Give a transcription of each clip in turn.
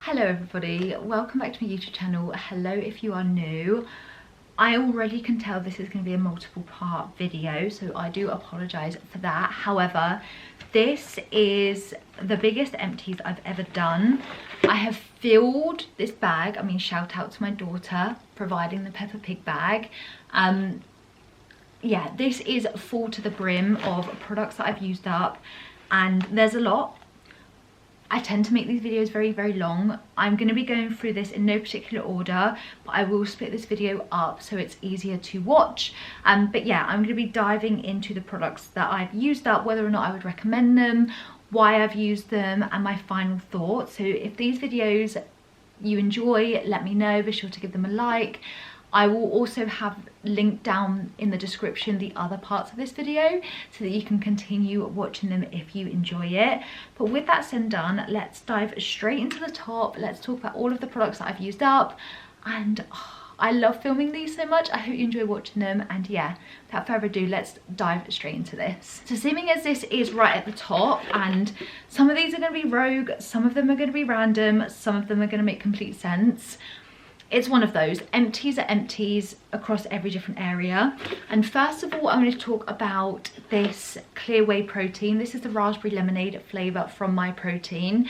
Hello everybody, welcome back to my YouTube channel. Hello if you are new. I already can tell this is going to be a multiple part video, so I do apologise for that. However, this is the biggest empties I've ever done. I have filled this bag. I mean, shout out to my daughter providing the Peppa Pig bag. Yeah, this is full to the brim of products that I've used up, and there's a lot. I tend to make these videos very long. I'm going to be going through this in no particular order, but I will split this video up so it's easier to watch. But yeah, I'm going to be diving into the products that I've used up, whether or not I would recommend them, why I've used them, and my final thoughts. So if these videos you enjoy, let me know. Be sure to give them a like. I will also have linked down in the description the other parts of this video so that you can continue watching them if you enjoy it. But with that said and done, let's dive straight into the top. Let's talk about all of the products that I've used up. And I love filming these so much. I hope you enjoy watching them. And yeah, without further ado, let's dive straight into this. So seeming as this is right at the top, and some of these are going to be rogue, some of them are going to be random, some of them are going to make complete sense. It's one of those. Empties are empties across every different area. And first of all, I'm going to talk about this clear whey protein. This is the raspberry lemonade flavour from My Protein.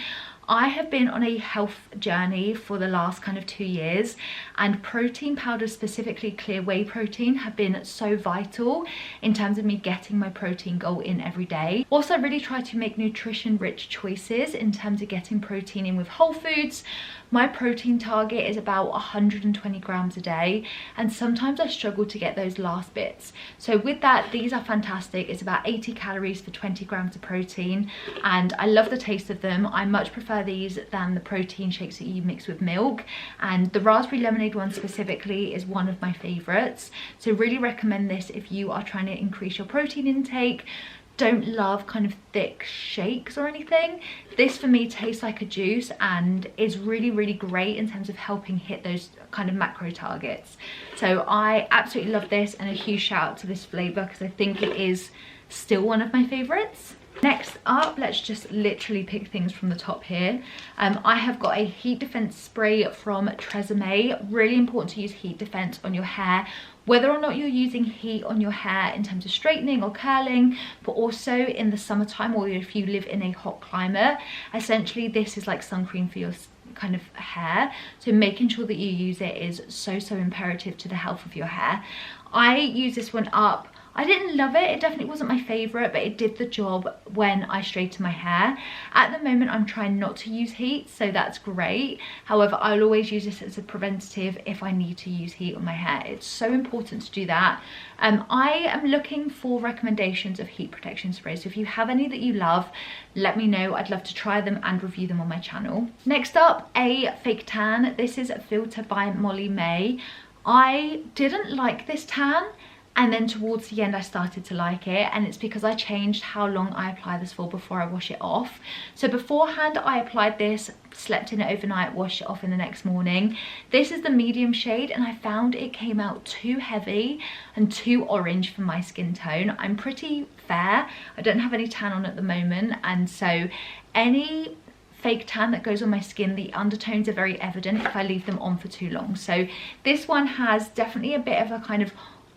I have been on a health journey for the last kind of 2 years, and protein powders, specifically clear whey protein, have been so vital in terms of me getting my protein goal in every day. Also, I really try to make nutrition rich choices in terms of getting protein in with whole foods. My protein target is about 120 grams a day, and sometimes I struggle to get those last bits. So with that, these are fantastic. It's about 80 calories for 20 grams of protein, and I love the taste of them. I much prefer these than the protein shakes that you mix with milk, and the raspberry lemonade one specifically is one of my favorites. So really recommend this if you are trying to increase your protein intake. Don't love kind of thick shakes or anything. This for me tastes like a juice and is really great in terms of helping hit those kind of macro targets. So I absolutely love this, and a huge shout out to this flavour because I think it is still one of my favourites. Next up, let's just literally pick things from the top here. I have got a heat defense spray from Tresemme. Really important to use heat defense on your hair, whether or not you're using heat on your hair in terms of straightening or curling, but also in the summertime, or if you live in a hot climate. Essentially, this is like sun cream for your kind of hair, so making sure that you use it is so imperative to the health of your hair. I use this one up. I didn't love it. It definitely wasn't my favourite, but it did the job when I straighten my hair. At the moment, I'm trying not to use heat, so that's great. However, I'll always use this as a preventative if I need to use heat on my hair. It's so important to do that. I am looking for recommendations of heat protection sprays. So if you have any that you love, let me know. I'd love to try them and review them on my channel. Next up, a fake tan. This is a filter by Molly May. I didn't like this tan, and then towards the end I started to like it, and it's because I changed how long I apply this for before I wash it off. So beforehand I applied this, slept in it overnight, washed it off in the next morning. This is the medium shade, and I found it came out too heavy and too orange for my skin tone. I'm pretty fair, I don't have any tan on at the moment, and so any fake tan that goes on my skin, the undertones are very evident if I leave them on for too long. So this one has definitely a bit of a kind of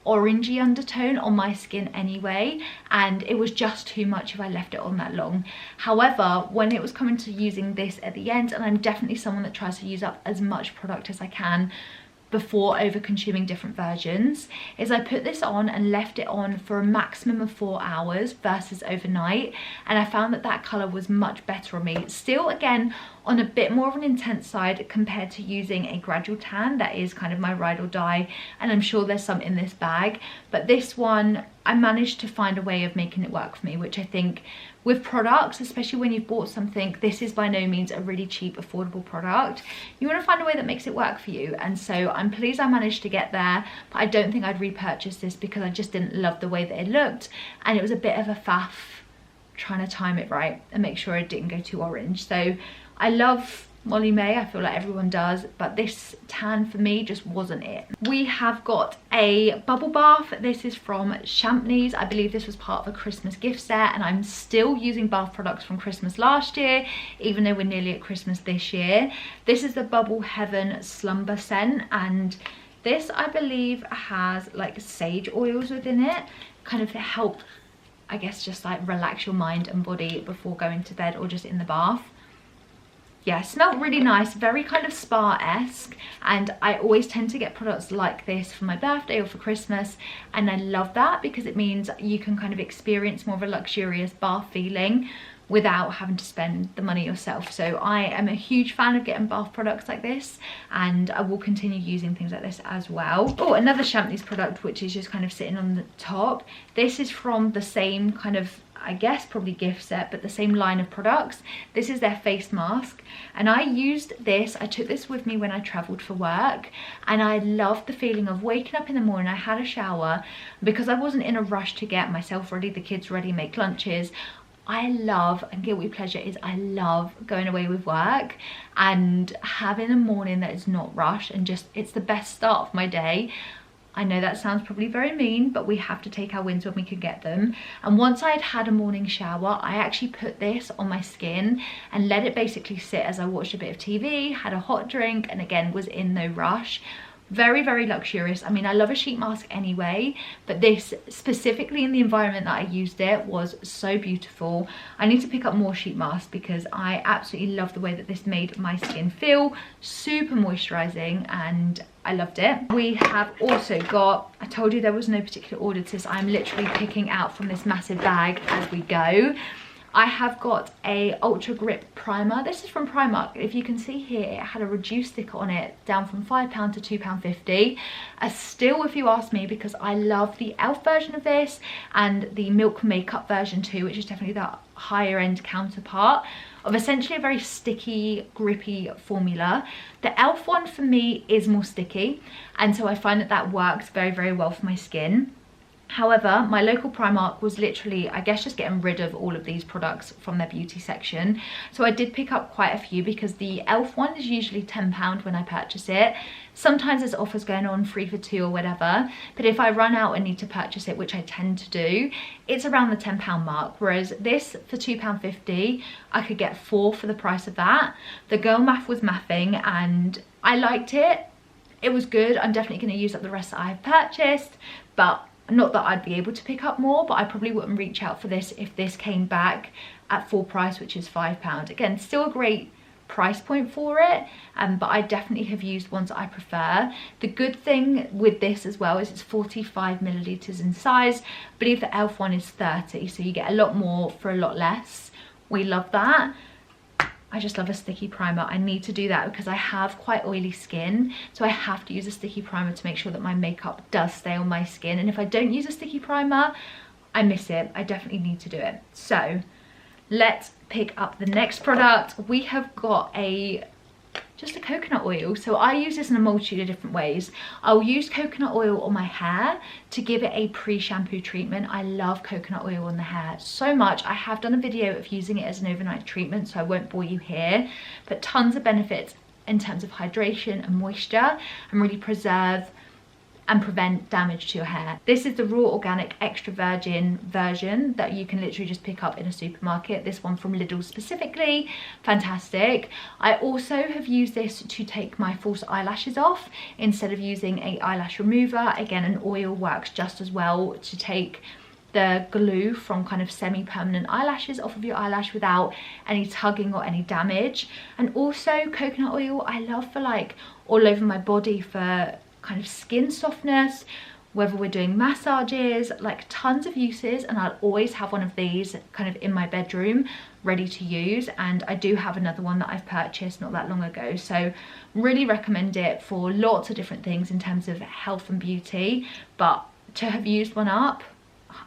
orangey undertone on my skin anyway, and it was just too much if I left it on that long. However, when it was coming to using this at the end, and I'm definitely someone that tries to use up as much product as I can before over consuming different versions, is I put this on and left it on for a maximum of 4 hours versus overnight, and I found that that colour was much better on me. Still, again, on a bit more of an intense side compared to using a gradual tan that is kind of my ride or die, and I'm sure there's some in this bag, but this one I managed to find a way of making it work for me, which I think with products, especially when you've bought something, this is by no means a really cheap, affordable product. You want to find a way that makes it work for you, and so I'm pleased I managed to get there, but I don't think I'd repurchase this because I just didn't love the way that it looked, and it was a bit of a faff trying to time it right and make sure it didn't go too orange. So I love Molly May, I feel like everyone does, but this tan for me just wasn't it. We have got a bubble bath. This is from Shampoo. I believe this was part of a Christmas gift set, and I'm still using bath products from Christmas last year, even though we're nearly at Christmas this year. This is the Bubble Heaven Slumber Scent, and this I believe has like sage oils within it, kind of to help, I guess, just like relax your mind and body before going to bed or just in the bath. Yeah, smelled really nice, very kind of spa-esque, and I always tend to get products like this for my birthday or for Christmas, and I love that because it means you can kind of experience more of a luxurious bath feeling without having to spend the money yourself. So I am a huge fan of getting bath products like this, and I will continue using things like this as well. Oh, another Shampoo product which is just kind of sitting on the top. This is from the same kind of, I guess probably gift set, but the same line of products. This is their face mask, and I used this, I took this with me when I travelled for work, and I loved the feeling of waking up in the morning. I had a shower because I wasn't in a rush to get myself ready, the kids ready, make lunches. I love, and guilty pleasure is, I love going away with work and having a morning that is not rushed, and just, it's the best start of my day. I know that sounds probably very mean, but we have to take our wins when we can get them. And once I had had a morning shower, I actually put this on my skin and let it basically sit as I watched a bit of TV, had a hot drink, and again was in no rush. Very, very luxurious. I mean, I love a sheet mask anyway, but this specifically in the environment that I used it was so beautiful. I need to pick up more sheet masks because I absolutely love the way that this made my skin feel. Super moisturizing, and I loved it. We have also got, I told you there was no particular order to this. I'm literally picking out from this massive bag as we go. I have got a Ultra Grip Primer. This is from Primark. If you can see here, it had a reduced sticker on it, down from £5 to £2.50. Still, if you ask me, because I love the e.l.f. version of this and the Milk Makeup version too, which is definitely the higher end counterpart of essentially a very sticky, grippy formula. The e.l.f. one for me is more sticky, and so I find that that works very, very well for my skin. However, my local Primark was literally, I guess, just getting rid of all of these products from their beauty section. So I did pick up quite a few because the e.l.f. one is usually £10 when I purchase it. Sometimes there's offers going on 3 for 2 or whatever. But if I run out and need to purchase it, which I tend to do, it's around the £10 mark. Whereas this for £2.50, I could get 4 for the price of that. The Girl Math was mathing and I liked it. It was good. I'm definitely going to use up the rest that I've purchased, but not that I'd be able to pick up more, but I probably wouldn't reach out for this if this came back at full price, which is £5. Again, still a great price point for it, but I definitely have used ones that I prefer. The good thing with this as well is it's 45 millilitres in size. I believe the e.l.f. one is 30, so you get a lot more for a lot less. We love that. I just love a sticky primer. I need to do that because I have quite oily skin, so I have to use a sticky primer to make sure that my makeup does stay on my skin, and if I don't use a sticky primer, I miss it. I definitely need to do it. So let's pick up the next product. We have got just a coconut oil. So I use this in a multitude of different ways. I'll use coconut oil on my hair to give it a pre-shampoo treatment. I love coconut oil on the hair so much. I have done a video of using it as an overnight treatment, so I won't bore you here, but tons of benefits in terms of hydration and moisture, and really preserve and prevent damage to your hair. This is the raw organic extra virgin version that you can literally just pick up in a supermarket. This one from Lidl specifically, fantastic. I also have used this to take my false eyelashes off instead of using a eyelash remover. Again, an oil works just as well to take the glue from kind of semi-permanent eyelashes off of your eyelash without any tugging or any damage. And also coconut oil I love for like all over my body for kind of skin softness, whether we're doing massages, like tons of uses. And I'll always have one of these kind of in my bedroom ready to use, and I do have another one that I've purchased not that long ago, so really recommend it for lots of different things in terms of health and beauty. But to have used one up,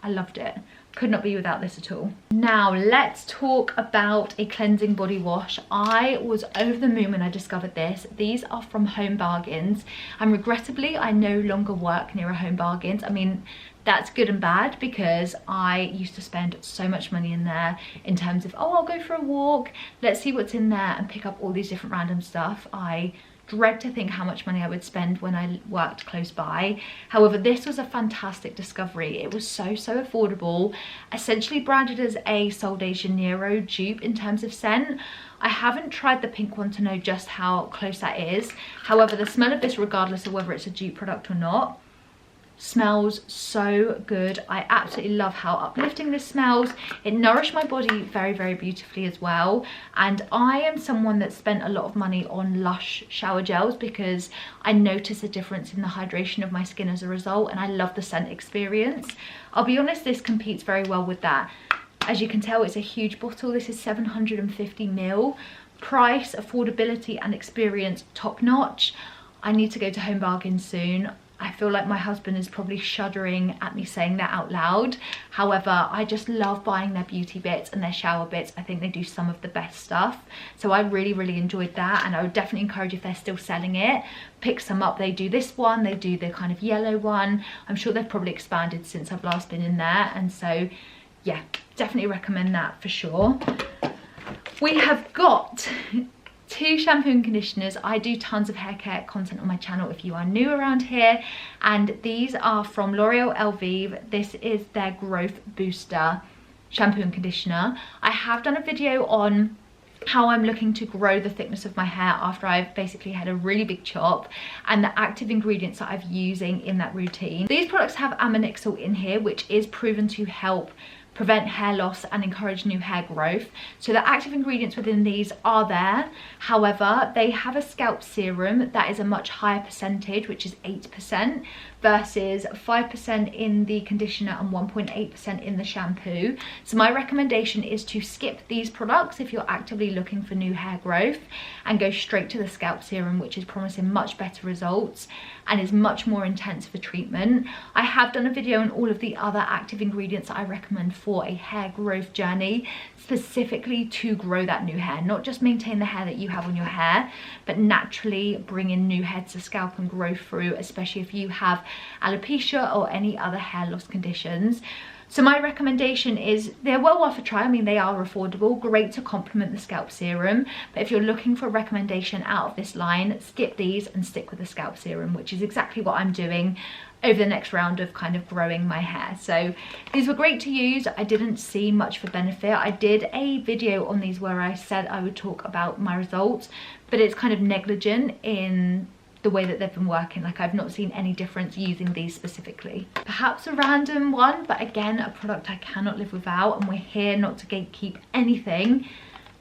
I loved it. Could not be without this at all. Now let's talk about a cleansing body wash. I was over the moon when I discovered this. These are from Home Bargains, and regrettably I no longer work near a Home Bargains. I mean, that's good and bad, because I used to spend so much money in there in terms of, oh, I'll go for a walk, let's see what's in there, and pick up all these different random stuff. I dread to think how much money I would spend when I worked close by. However, this was a fantastic discovery. It was so affordable, essentially branded as a Sol de Janeiro dupe in terms of scent. I haven't tried the pink one to know just how close that is. However, the smell of this, regardless of whether it's a dupe product or not, smells so good. I absolutely love how uplifting this smells. It nourished my body very beautifully as well, and I am someone that spent a lot of money on Lush shower gels because I notice a difference in the hydration of my skin as a result, and I love the scent experience. I'll be honest, this competes very well with that. As you can tell, it's a huge bottle. This is 750 ml. Price, affordability and experience top notch. I need to go to Home Bargains soon. I feel like my husband is probably shuddering at me saying that out loud. However, I just love buying their beauty bits and their shower bits. I think they do some of the best stuff. So I really enjoyed that, and I would definitely encourage, if they're still selling it, pick some up. They do this one, they do the kind of yellow one. I'm sure they've probably expanded since I've last been in there, and so yeah, definitely recommend that for sure. We have got 2 shampoo and conditioners. I do tons of hair care content on my channel if you are new around here, and these are from L'Oreal Elvive. This is their Growth Booster shampoo and conditioner. I have done a video on how I'm looking to grow the thickness of my hair after I've basically had a really big chop, and the active ingredients that I'm using in that routine. These products have aminixol in here, which is proven to help prevent hair loss and encourage new hair growth. So the active ingredients within these are there. However, they have a scalp serum that is a much higher percentage, which is 8%, versus 5% in the conditioner and 1.8% in the shampoo. So my recommendation is to skip these products if you're actively looking for new hair growth, and go straight to the scalp serum, which is promising much better results and is much more intense for treatment. I have done a video on all of the other active ingredients that I recommend for a hair growth journey, specifically to grow that new hair, not just maintain the hair that you have on your hair, but naturally bring in new hair to scalp and grow through, especially if you have alopecia or any other hair loss conditions. So my recommendation is, they're well worth a try. I mean, they are affordable, great to complement the scalp serum, but if you're looking for a recommendation out of this line, skip these and stick with the scalp serum, which is exactly what I'm doing over the next round of kind of growing my hair. So these were great to use. I didn't see much for benefit. I did a video on these where I said I would talk about my results, but it's kind of negligent in the way that they've been working. Like, I've not seen any difference using these specifically. Perhaps a random one, but again, a product I cannot live without, and we're here not to gatekeep anything.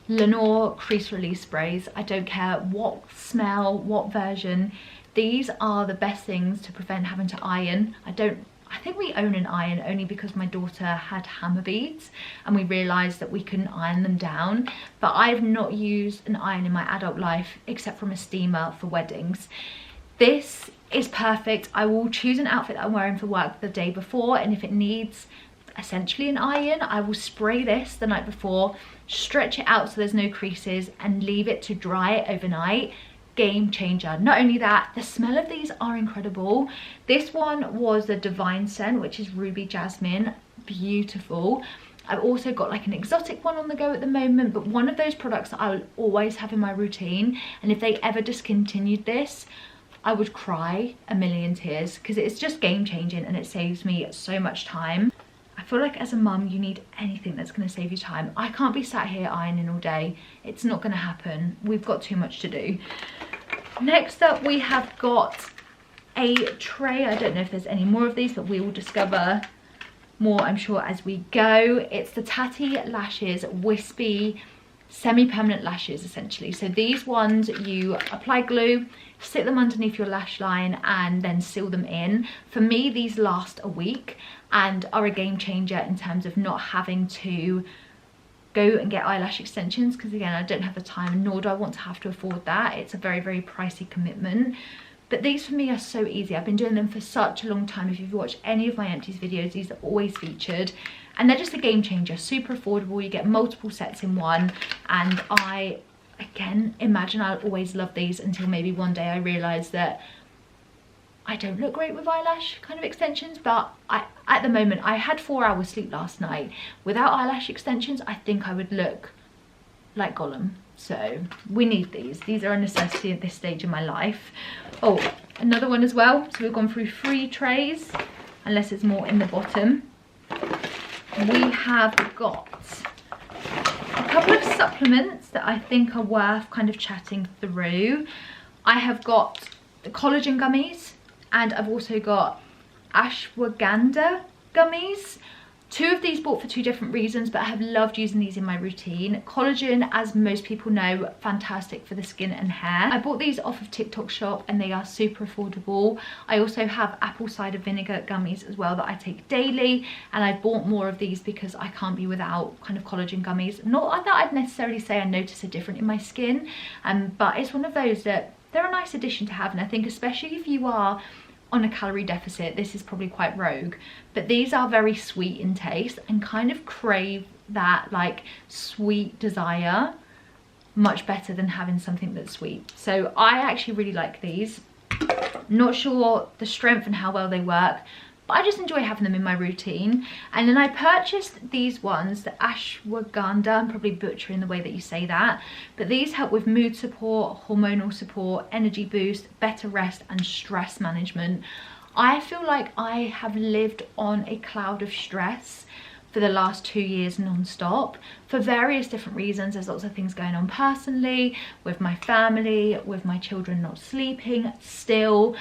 Lenore crease release sprays. I don't care what smell, what version. These are the best things to prevent having to iron. I think we own an iron only because my daughter had hammer beads and we realised that we couldn't iron them down. But I've not used an iron in my adult life except from a steamer for weddings. This is perfect. I will choose an outfit that I'm wearing for work the day before, and if it needs essentially an iron, I will spray this the night before, stretch it out so there's no creases, and leave it to dry overnight. Game changer. Not only that, the smell of these are incredible. This one was the Divine scent, which is Ruby Jasmine. Beautiful. I've also got like an exotic one on the go at the moment, but one of those products that I will always have in my routine, and if they ever discontinued this, I would cry a million tears, because it's just game changing and it saves me so much time. I feel like as a mum, you need anything that's going to save you time. I can't be sat here ironing all day. It's not going to happen. We've got too much to do. Next up, we have got a tray. I don't know if there's any more of these, but we will discover more, I'm sure, as we go. It's the Tatti Lashes Wispy semi-permanent lashes, essentially. So these ones, you apply glue, stick them underneath your lash line, and then seal them in. For me, these last a week and are a game changer in terms of not having to go and get eyelash extensions, because again, I don't have the time, nor do I want to have to afford that. It's a very pricey commitment. But these for me are so easy. I've been doing them for such a long time. If you've watched any of my Empties videos, these are always featured. And they're just a game changer, super affordable. You get multiple sets in one. And I, again, imagine I'll always love these until maybe one day I realise that I don't look great with eyelash kind of extensions. But at the moment, I had 4 hours sleep last night. Without eyelash extensions, I think I would look like Gollum. So we need these. These are a necessity at this stage in my life. Oh, another one as well. So we've gone through 3 trays, unless there's more in the bottom. We have got a couple of supplements that I think are worth kind of chatting through. I have got the collagen gummies, and I've also got ashwagandha gummies. 2 of these bought for 2 different reasons, but I have loved using these in my routine. Collagen, as most people know, fantastic for the skin and hair. I bought these off of TikTok shop and they are super affordable. I also have apple cider vinegar gummies as well that I take daily, and I bought more of these because I can't be without kind of collagen gummies. Not that I'd necessarily say I notice a difference in my skin, but it's one of those that they're a nice addition to have, and I think especially if you are on a calorie deficit, this is probably quite rogue, but these are very sweet in taste and kind of crave that like sweet desire much better than having something that's sweet. So I actually really like these. Not sure the strength and how well they work, but I just enjoy having them in my routine. And then I purchased these ones, the ashwagandha. I'm probably butchering the way that you say that, but these help with mood support, hormonal support, energy boost, better rest and stress management. I feel like I have lived on a cloud of stress for the last 2 years non-stop for various different reasons. There's lots of things going on personally, with my family, with my children not sleeping still.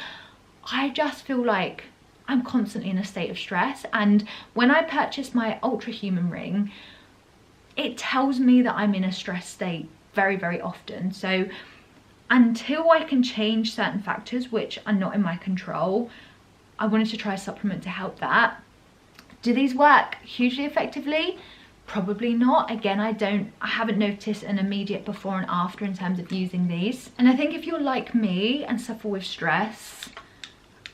I just feel like I'm constantly in a state of stress, and when I purchased my Ultra Human ring, it tells me that I'm in a stress state very, very often. So until I can change certain factors which are not in my control, I wanted to try a supplement to help that. Do these work hugely effectively? Probably not. Again, I haven't noticed an immediate before and after in terms of using these. And I think if you're like me and suffer with stress,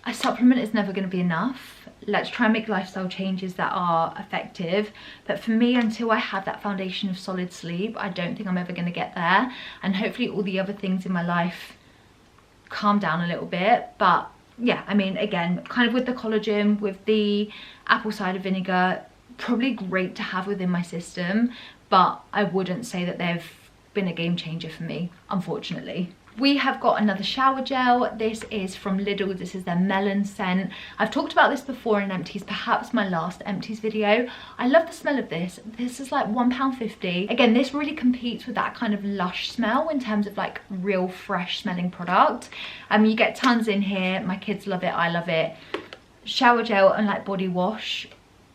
a supplement is never going to be enough. Let's try and make lifestyle changes that are effective. But for me, until I have that foundation of solid sleep, I don't think I'm ever going to get there. And hopefully all the other things in my life calm down a little bit. But yeah, I mean, again, kind of with the collagen, with the apple cider vinegar, probably great to have within my system, but I wouldn't say that they've been a game changer for me, unfortunately. We have got another shower gel. This is from Lidl. This is their melon scent. I've talked about this before in Empties, perhaps my last Empties video. I love the smell of this. This is like £1.50. Again, this really competes with that kind of lush smell in terms of like real fresh smelling product. You get tons in here. My kids love it. I love it. Shower gel and like body wash.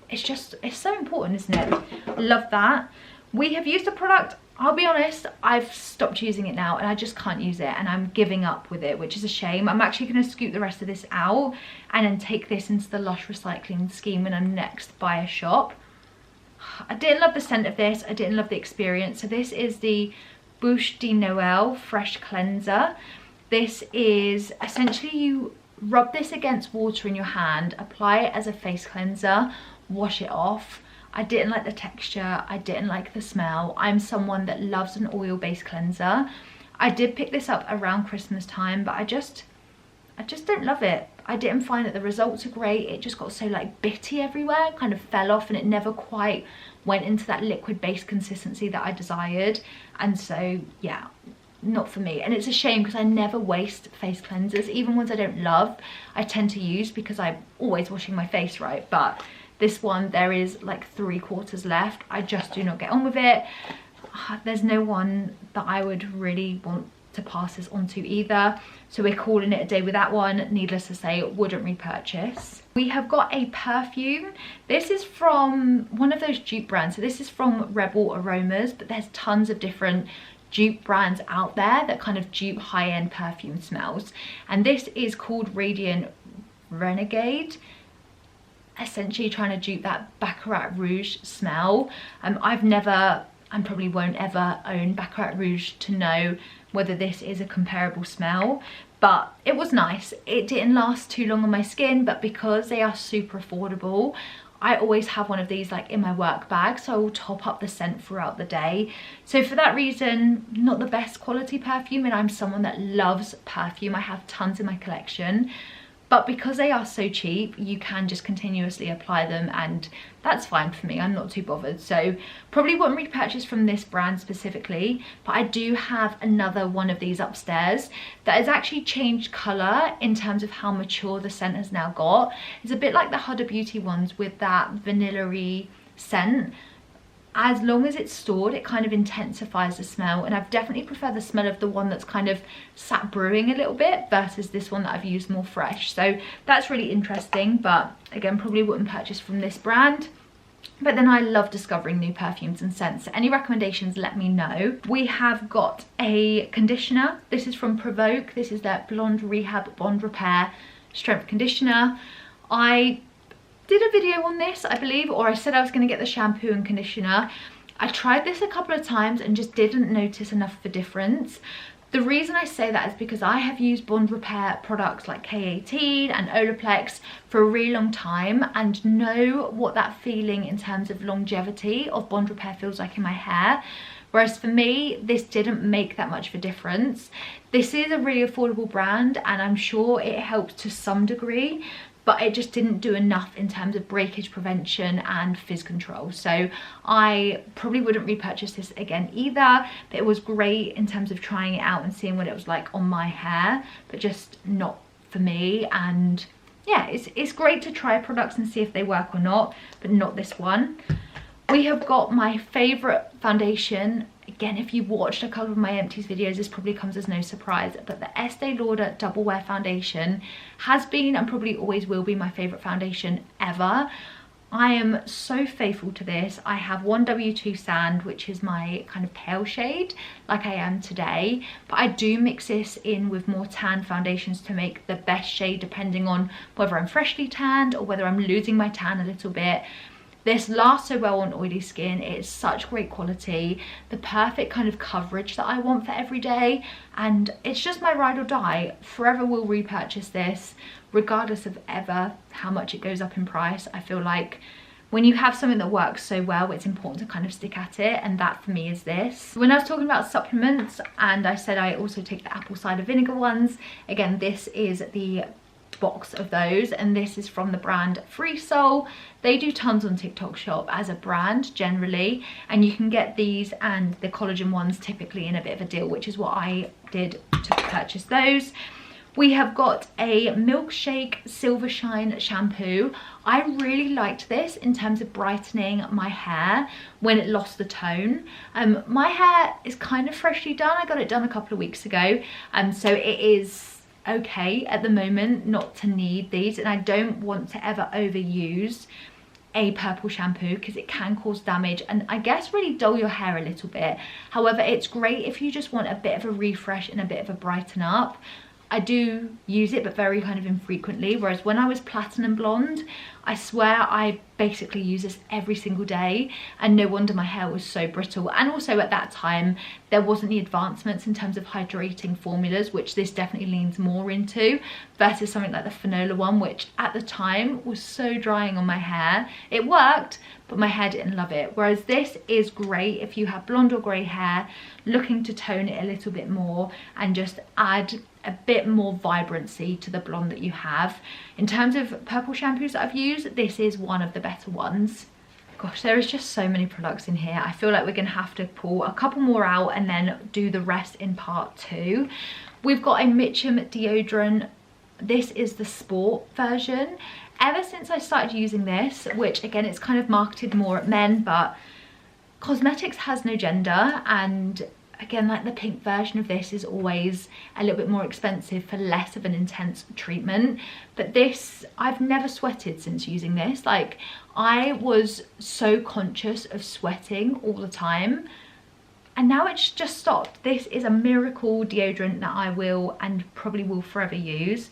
It's so important, isn't it? Love that. We have used a product, I'll be honest, I've stopped using it now and I just can't use it, and I'm giving up with it, which is a shame. I'm actually going to scoop the rest of this out and then take this into the Lush recycling scheme when I'm next by a shop. I didn't love the scent of this. I didn't love the experience. So this is the Bouche de Noël Fresh Cleanser. This is essentially, you rub this against water in your hand, apply it as a face cleanser, wash it off. I didn't like the texture, I didn't like the smell. I'm someone that loves an oil-based cleanser. I did pick this up around Christmas time, but I just don't love it. I didn't find that the results are great. It just got so like bitty everywhere, kind of fell off, and it never quite went into that liquid-based consistency that I desired. And so yeah, not for me. And it's a shame because I never waste face cleansers, even ones I don't love I tend to use because I'm always washing my face, right? But this one, there is like 3/4 left. I just do not get on with it. There's no one that I would really want to pass this on to either. So we're calling it a day with that one. Needless to say, wouldn't repurchase. We have got a perfume. This is from one of those dupe brands. So this is from Rebel Aromas, but there's tons of different dupe brands out there that kind of dupe high-end perfume smells. And this is called Radiant Renegade. Essentially trying to dupe that Baccarat Rouge smell. I've never, and probably won't ever own Baccarat Rouge to know whether this is a comparable smell, but it was nice. It didn't last too long on my skin, but because they are super affordable, I always have one of these like in my work bag, so I will top up the scent throughout the day. So for that reason, not the best quality perfume, and I'm someone that loves perfume. I have tons in my collection, but because they are so cheap, you can just continuously apply them, and that's fine for me. I'm not too bothered. So probably wouldn't repurchase from this brand specifically, but I do have another one of these upstairs that has actually changed colour in terms of how mature the scent has now got. It's a bit like the Huda Beauty ones with that vanilla-y scent. As long as it's stored, it kind of intensifies the smell, and I've definitely preferred the smell of the one that's kind of sat brewing a little bit versus this one that I've used more fresh. So that's really interesting, but again, probably wouldn't purchase from this brand. But then I love discovering new perfumes and scents, so any recommendations, let me know. We have got a conditioner. This is from Provoke. This is their Blonde Rehab Bond Repair Strength Conditioner. I did a video on this, I believe, or I said I was going to get the shampoo and conditioner. I tried this a couple of times and just didn't notice enough of a difference. The reason I say that is because I have used Bond Repair products like K18 and Olaplex for a really long time and know what that feeling in terms of longevity of Bond Repair feels like in my hair. Whereas for me, this didn't make that much of a difference. This is a really affordable brand, and I'm sure it helps to some degree, but it just didn't do enough in terms of breakage prevention and fizz control. So I probably wouldn't repurchase this again either, but it was great in terms of trying it out and seeing what it was like on my hair, but just not for me. And yeah, it's great to try products and see if they work or not, but not this one. We have got my favorite foundation. Again, if you watched a couple of my Empties videos, this probably comes as no surprise, but the Estee Lauder Double Wear Foundation has been and probably always will be my favourite foundation ever. I am so faithful to this. I have 1W2 Sand, which is my kind of pale shade, like I am today, but I do mix this in with more tan foundations to make the best shade depending on whether I'm freshly tanned or whether I'm losing my tan a little bit. This lasts so well on oily skin. It's such great quality, the perfect kind of coverage that I want for every day, and it's just my ride or die. Forever will repurchase this, regardless of ever how much it goes up in price. I feel like when you have something that works so well, it's important to kind of stick at it, and that for me is this. When I was talking about supplements, and I said I also take the apple cider vinegar ones, again, this is the box of those, and this is from the brand Free Soul. They do tons on TikTok Shop as a brand generally, and you can get these and the collagen ones typically in a bit of a deal, which is what I did to purchase those. We have got a Milkshake Silver Shine shampoo. I really liked this in terms of brightening my hair when it lost the tone. My hair is kind of freshly done. I got it done a couple of weeks ago, so it is okay at the moment not to need these, and I don't want to ever overuse a purple shampoo because it can cause damage and I guess really dull your hair a little bit. However, it's great if you just want a bit of a refresh and a bit of a brighten up. I do use it, but very kind of infrequently, whereas when I was platinum blonde, I swear I basically use this every single day, and no wonder my hair was so brittle. And also at that time there wasn't the advancements in terms of hydrating formulas, which this definitely leans more into, versus something like the Fanola one, which at the time was so drying on my hair. It worked, but my hair didn't love it. Whereas this is great if you have blonde or grey hair looking to tone it a little bit more and just add a bit more vibrancy to the blonde that you have. In terms of purple shampoos that I've used, this is one of the better ones. Gosh, there is just so many products in here. I feel like we're gonna have to pull a couple more out and then do the rest in part 2. We've got a Mitchum deodorant. This is the sport version. Ever since I started using this, which again, it's kind of marketed more at men, but cosmetics has no gender, and again, like the pink version of this is always a little bit more expensive for less of an intense treatment. But this, I've never sweated since using this. Like, I was so conscious of sweating all the time, and now it's just stopped. This is a miracle deodorant that I will and probably will forever use.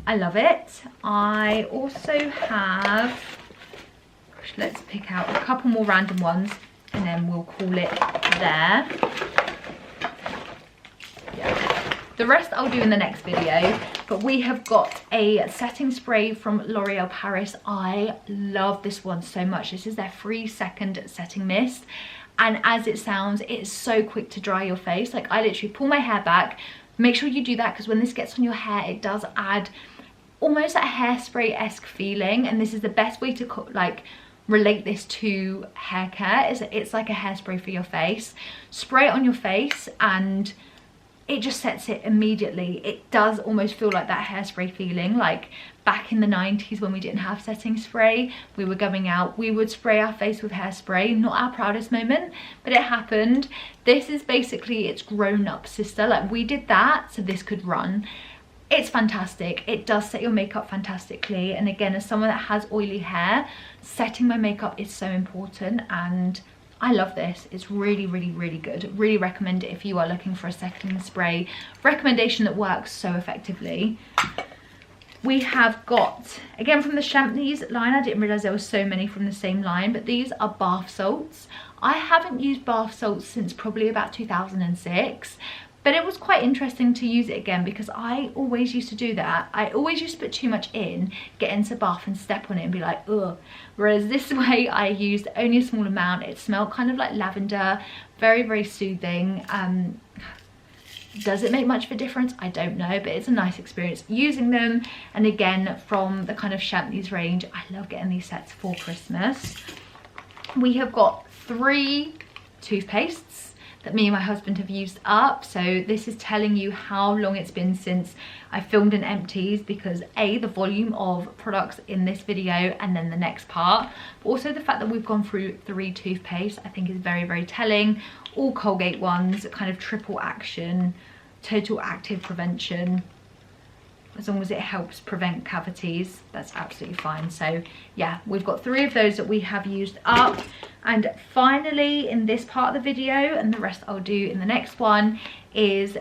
I love it. I also have, gosh, let's pick out a couple more random ones and then we'll call it there. The rest I'll do in the next video. But we have got a setting spray from L'Oreal Paris. I love this one so much. This is their 3-second setting mist. And as it sounds, it's so quick to dry your face. Like, I literally pull my hair back. Make sure you do that, because when this gets on your hair, it does add almost a hairspray-esque feeling. And this is the best way to like relate this to hair care, is it's like a hairspray for your face. Spray it on your face and it just sets it immediately. It does almost feel like that hairspray feeling, like back in the 90s when we didn't have setting spray, we were going out, we would spray our face with hairspray. Not our proudest moment, but it happened. This is basically its grown-up sister. Like, we did that so this could run. It's fantastic. It does set your makeup fantastically. And again, as someone that has oily hair, setting my makeup is so important, and I love this. It's really, really, really good. Really recommend it if you are looking for a setting spray recommendation that works so effectively. We have got, again from the Shampoos line, I didn't realise there were so many from the same line, but these are bath salts. I haven't used bath salts since probably about 2006. But it was quite interesting to use it again, because I always used to do that. I always used to put too much in, get into the bath and step on it and be like, ugh. Whereas this way I used only a small amount. It smelled kind of like lavender, very, very soothing. Does it make much of a difference? I don't know, but it's a nice experience using them. And again, from the kind of Shampoos range, I love getting these sets for Christmas. We have got 3 toothpastes that me and my husband have used up. So this is telling you how long it's been since I filmed an Empties, because A, the volume of products in this video and then the next part, but also the fact that we've gone through 3 toothpaste, I think is very, very telling. All Colgate ones, kind of triple action, total active prevention. As long as it helps prevent cavities, that's absolutely fine. So yeah, we've got 3 of those that we have used up. And finally, in this part of the video, and the rest I'll do in the next one, is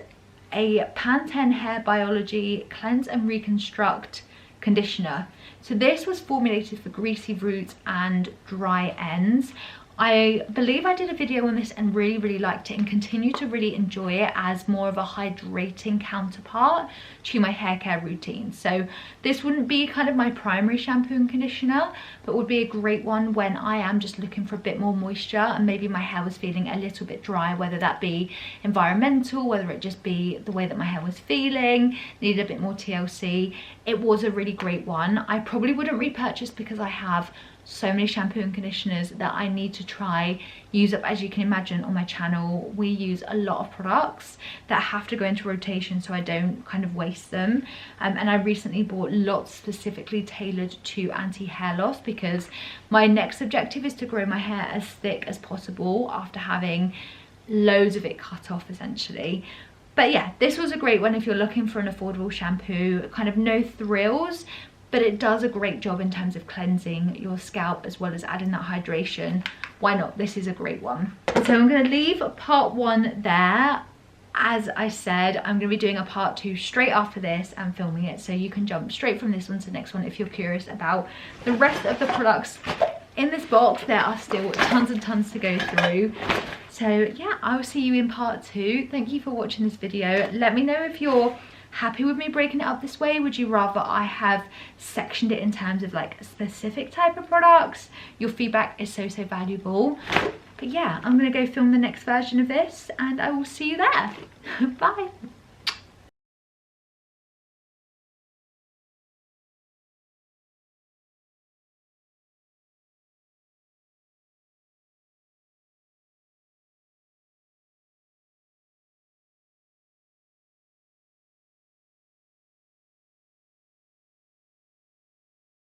a Pantene Hair Biology Cleanse and Reconstruct conditioner. So this was formulated for greasy roots and dry ends. I believe I did a video on this and really, really liked it, and continue to really enjoy it as more of a hydrating counterpart to my hair care routine. So this wouldn't be kind of my primary shampoo and conditioner, but would be a great one when I am just looking for a bit more moisture and maybe my hair was feeling a little bit dry, whether that be environmental, whether it just be the way that my hair was feeling, needed a bit more TLC. It was a really great one. I probably wouldn't repurchase, because I have so many shampoo and conditioners that I need to try use up. As you can imagine, on my channel we use a lot of products that have to go into rotation so I don't kind of waste them, and I recently bought lots specifically tailored to anti-hair loss, because my next objective is to grow my hair as thick as possible after having loads of it cut off essentially. But yeah, this was a great one if you're looking for an affordable shampoo, kind of no thrills, but it does a great job in terms of cleansing your scalp as well as adding that hydration. Why not? This is a great one. So I'm going to leave part 1 there. As I said, I'm going to be doing a part 2 straight after this and filming it, so you can jump straight from this one to the next one if you're curious about the rest of the products in this box. There are still tons and tons to go through. So yeah, I will see you in part 2. Thank you for watching this video. Let me know if you're happy with me breaking it up this way. Would you rather I have sectioned it in terms of like a specific type of products? Your feedback is so valuable. But yeah, I'm gonna go film the next version of this and I will see you there. Bye.